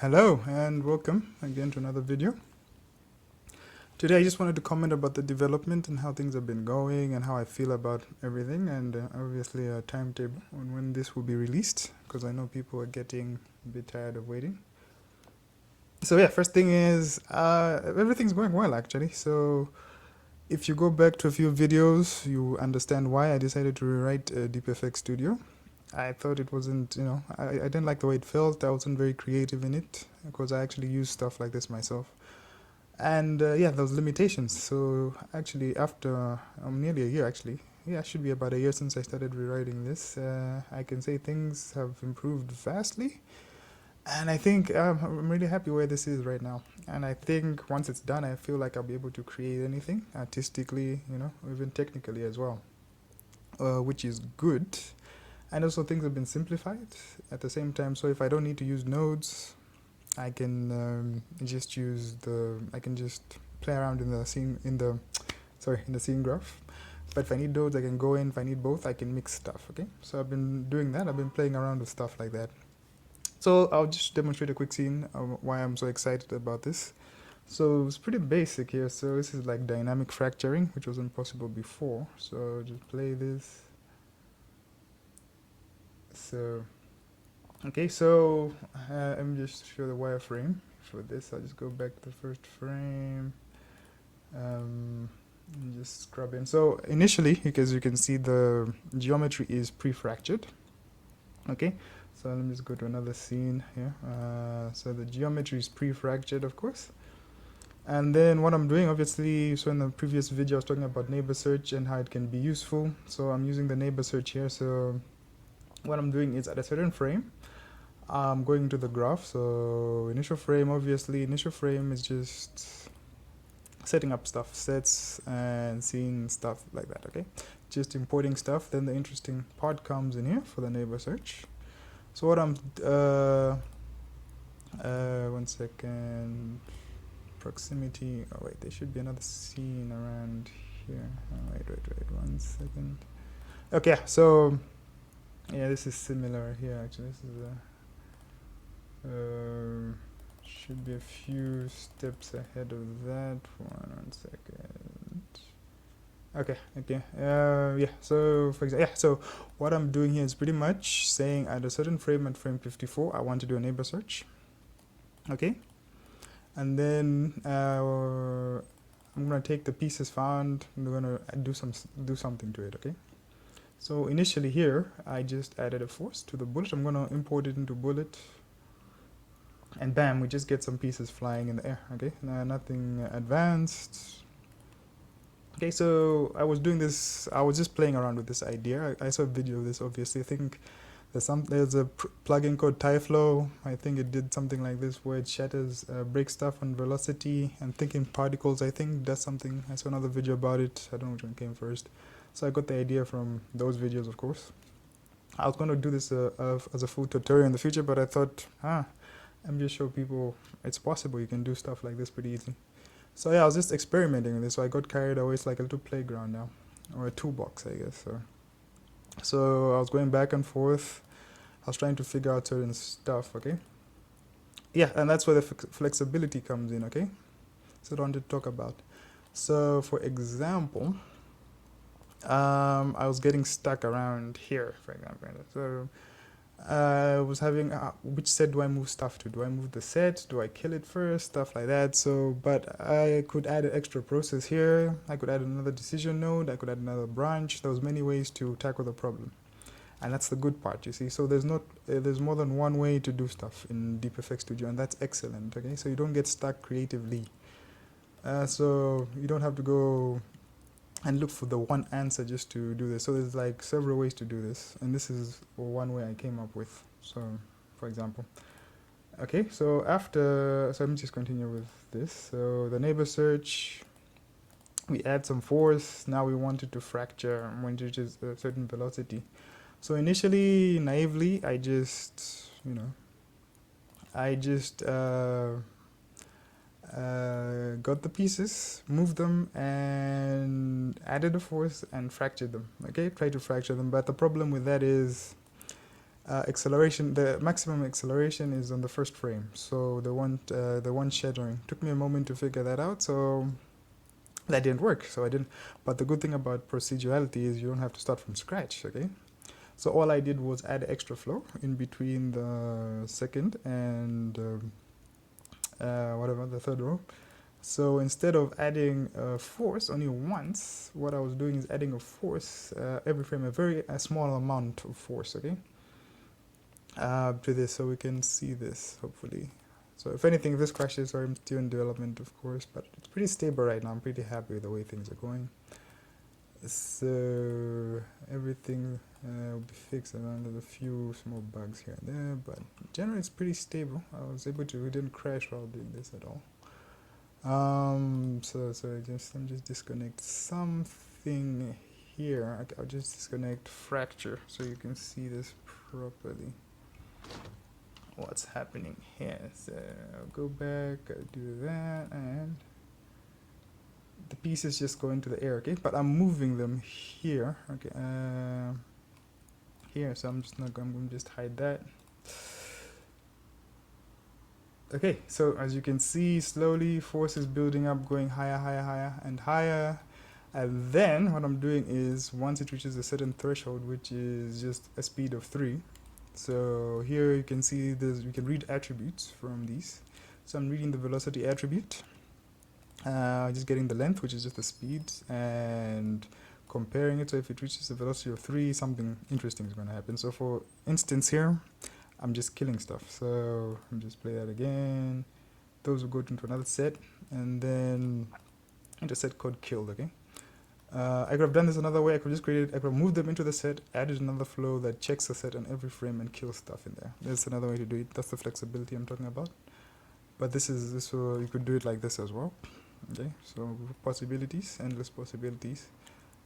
Hello and welcome again to another video. Today I just wanted to comment about the development and how things have been going and how I feel about everything, and obviously a timetable on when this will be released, because I know people are getting a bit tired of waiting. So yeah, first thing is everything's going well actually. So if you go back to a few videos, you understand why I decided to rewrite DeepFX Studio. I thought it wasn't, I didn't like the way it felt. I wasn't very creative in it because I actually use stuff like this myself. And yeah, those limitations. So actually, after nearly a year, actually, yeah, it should be about a year since I started rewriting this, I can say things have improved vastly. And I think I'm really happy where this is right now. And I think once it's done, I feel like I'll be able to create anything artistically, even technically as well, which is good. And also things have been simplified at the same time. So if I don't need to use nodes, I can I can just play around in the scene graph. But if I need nodes, I can go in. If I need both, I can mix stuff. Okay, so I've been doing that. I've been playing around with stuff like that. So I'll just demonstrate a quick scene of why I'm so excited about this. So it's pretty basic here. So this is like dynamic fracturing, which wasn't possible before. So just play this. So okay, so let me just show the wireframe for this. I'll just go back to the first frame and just scrub in. So initially, because you can see the geometry is pre-fractured. Okay, so let me just go to another scene here. So the geometry is pre-fractured, of course. And then what I'm doing, obviously, so in the previous video I was talking about neighbor search and how it can be useful. So I'm using the neighbor search here. So what I'm doing is at a certain frame, I'm going to the graph. So initial frame is just setting up stuff, sets and seeing stuff like that. Okay, just importing stuff. Then the interesting part comes in here for the neighbor search. So what I'm one second, proximity. Oh wait, there should be another scene around here. Oh, wait, 1 second. Okay, so yeah, this is similar here actually. This is should be a few steps ahead of that. 1 second. Okay. Yeah. So for example, So what I'm doing here is pretty much saying at a certain frame, at frame 54, I want to do a neighbor search. Okay. And then I'm gonna take the pieces found. I'm gonna do something to it. Okay. So initially here, I just added a force to the bullet. I'm gonna import it into bullet. And bam, we just get some pieces flying in the air. Okay, nothing advanced. Okay, so I was doing this, I was just playing around with this idea. I saw a video of this, obviously. I think there's a plugin called Tyflow. I think it did something like this where it shatters, breaks stuff on velocity and thinking particles. I think does something. I saw another video about it. I don't know which one came first. So I got the idea from those videos, of course. I was going to do this as a full tutorial in the future, but I thought, I'm just show people it's possible. You can do stuff like this pretty easily. So yeah, I was just experimenting with this. So I got carried away. It's like a little playground now, or a toolbox, I guess. So I was going back and forth. I was trying to figure out certain stuff. Okay. Yeah, and that's where the flexibility comes in. Okay. So I wanted to talk about. So for example, I was getting stuck around here, for example. So I was having which set do I move stuff to? Do I move the set? Do I kill it first? Stuff like that. So, but I could add an extra process here. I could add another decision node. I could add another branch. There was many ways to tackle the problem, and that's the good part. You see, so there's more than one way to do stuff in DeepFX Studio, and that's excellent. Okay, so you don't get stuck creatively. So you don't have to go and look for the one answer just to do this. So there's like several ways to do this, and this is one way I came up with. So for example, okay, so let me just continue with this. So the neighbor search, we add some force. Now we wanted to fracture when it reaches a certain velocity. So initially, naively, I just got the pieces, moved them, and added a force and fractured them. Okay, try to fracture them, but the problem with that is acceleration, the maximum acceleration is on the first frame. So the one shadowing took me a moment to figure that out. So that didn't work. So I didn't. But the good thing about procedurality is you don't have to start from scratch. Okay. So all I did was add extra flow in between the second and whatever the third row. So instead of adding a force only once, what I was doing is adding a force every frame, a small amount of force, okay, to this, so we can see this hopefully. So if anything, if this crashes, or I'm still in development, of course, but it's pretty stable right now. I'm pretty happy with the way things are going. So everything will be fixed, around. There's a few small bugs here and there, but generally it's pretty stable. I was able to, we didn't crash while doing this at all. So let me just disconnect something here. I'll just disconnect fracture so you can see this properly. What's happening here? So I'll go back, I'll do that, and the pieces just go into the air, okay? But I'm moving them here, okay? Here, so I'm going to just hide that. Okay, so as you can see, slowly force is building up, going higher, higher, higher, and higher. And then what I'm doing is, once it reaches a certain threshold, which is just a speed of 3. So here you can see this, you can read attributes from these. So I'm reading the velocity attribute, just getting the length, which is just the speed, and comparing it. So if it reaches a velocity of 3, something interesting is going to happen. So for instance here, I'm just killing stuff. So I'll just play that again. Those will go into another set, and then into a set called killed, okay? I could have done this another way. I could just create it. I could have moved them into the set, added another flow that checks the set on every frame and kills stuff in there. There's another way to do it. That's the flexibility I'm talking about. But this you could do it like this as well. Okay, so possibilities, endless possibilities.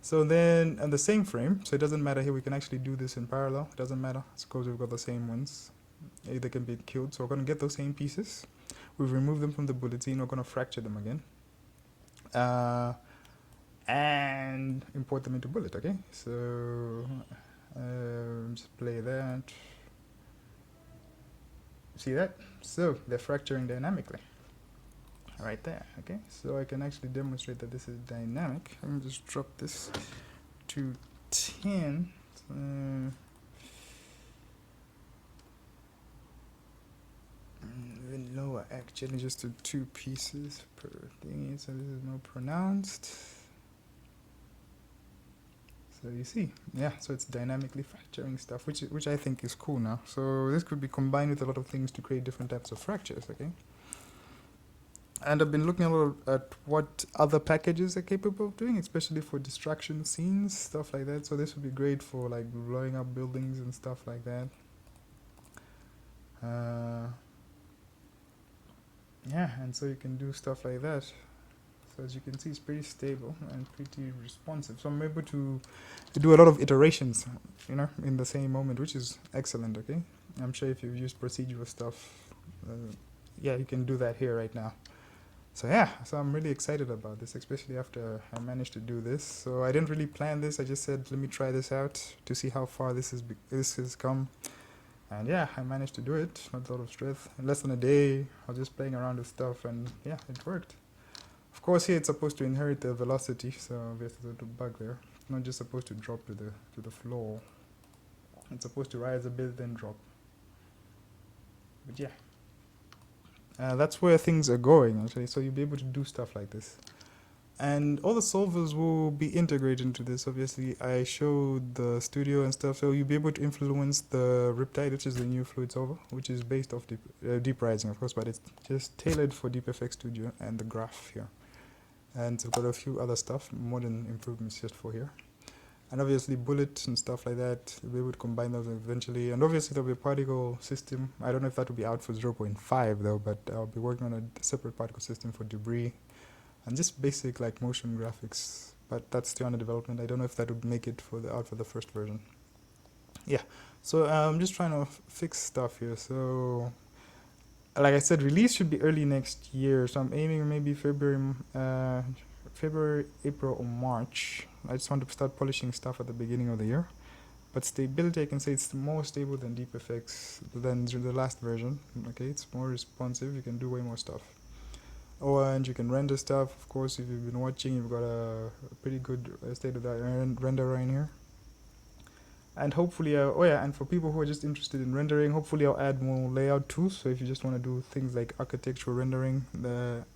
So then on the same frame, so it doesn't matter here, we can actually do this in parallel. It doesn't matter, suppose we've got the same ones. They can be killed. So we're going to get those same pieces. We've removed them from the bulletin. We're going to fracture them again. And import them into bullet, okay? So just play that. See that? So they're fracturing dynamically. Right there, okay? So I can actually demonstrate that this is dynamic. Let me just drop this to 10. Even lower, actually, just to 2 pieces per thingy, so this is more pronounced. So you see, yeah, so it's dynamically fracturing stuff, which I think is cool now. So this could be combined with a lot of things to create different types of fractures, okay? And I've been looking a lot at what other packages are capable of doing, especially for destruction scenes, stuff like that. So this would be great for like blowing up buildings and stuff like that. Yeah, and so you can do stuff like that. So as you can see, it's pretty stable and pretty responsive. So I'm able to do a lot of iterations, you know, in the same moment, which is excellent, okay? I'm sure if you've used procedural stuff, yeah, you can do that here right now. So yeah, so I'm really excited about this, especially after I managed to do this. So I didn't really plan this. I just said, let me try this out to see how far this has come. And yeah, I managed to do it. Not a lot of stress. In less than a day, I was just playing around with stuff, and yeah, it worked. Of course, here it's supposed to inherit the velocity, so there's a little bug there. It's not just supposed to drop to the floor. It's supposed to rise a bit, then drop. But yeah. That's where things are going, actually. So you'll be able to do stuff like this. And all the solvers will be integrated into this. Obviously, I showed the studio and stuff. So you'll be able to influence the Riptide, which is the new fluid solver, which is based off Deep Rising, of course, but it's just tailored for DeepFX Studio and the graph here. And we've got a few other stuff, modern improvements just for here. And obviously bullets and stuff like that, we'll be able to combine those eventually. And obviously there'll be a particle system. I don't know if that will be out for 0.5 though, but I'll be working on a separate particle system for debris. And just basic like motion graphics, but that's still under development. I don't know if that would make it out for the first version. Yeah, so I'm just trying to fix stuff here. So like I said, release should be early next year. So I'm aiming maybe February, April or March. I just want to start polishing stuff at the beginning of the year. But stability, I can say it's more stable than DeepFX, than the last version. Okay, it's more responsive. You can do way more stuff. Oh, and you can render stuff. Of course, if you've been watching, you've got a pretty good state-of-the-art renderer in here. And hopefully, oh yeah, and for people who are just interested in rendering, hopefully I'll add more layout tools. So if you just want to do things like architectural rendering,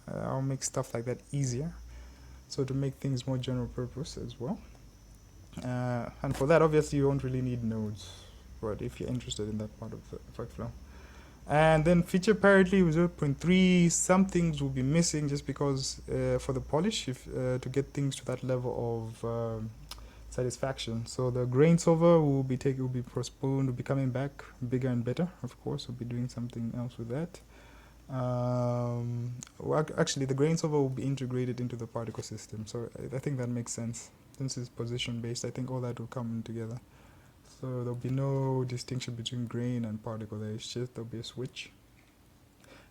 I'll make stuff like that easier. So to make things more general purpose as well. And for that, obviously, you won't really need nodes, but if you're interested in that part of the workflow. And then feature parity with 0.3, some things will be missing just because for the polish, if to get things to that level of satisfaction. So the grain solver will be postponed, will be coming back bigger and better. Of course, we'll be doing something else with that. Well, actually, the grain solver will be integrated into the particle system. So I think that makes sense. Since it's position based, I think all that will come together. So there'll be no distinction between grain and particle there. It's just there'll be a switch.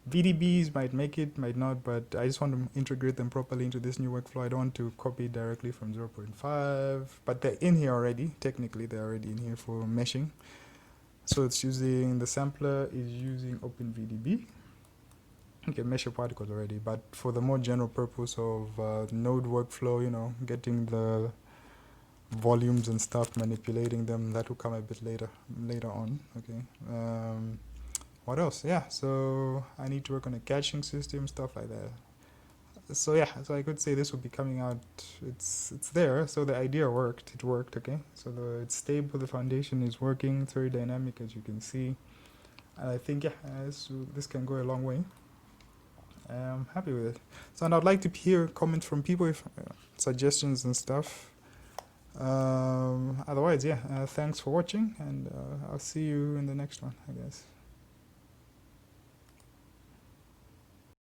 VDBs might make it, might not, but I just want to integrate them properly into this new workflow. I don't want to copy directly from 0.5, but they're in here already. Technically, they're already in here for meshing. So it's using, the sampler is using OpenVDB. You can mesh your particles already, but for the more general purpose of node workflow, you know, getting the volumes and stuff, manipulating them, that will come a bit later on. Okay. What else? Yeah, so I need to work on a caching system, stuff like that. So yeah, so I could say this will be coming out. It's there. So the idea worked. It worked. Okay. So it's stable. The foundation is working. It's very dynamic, as you can see. And I think this can go a long way. I'm happy with it. So, and I'd like to hear comments from people, if suggestions and stuff. Otherwise, yeah, thanks for watching, and I'll see you in the next one, I guess.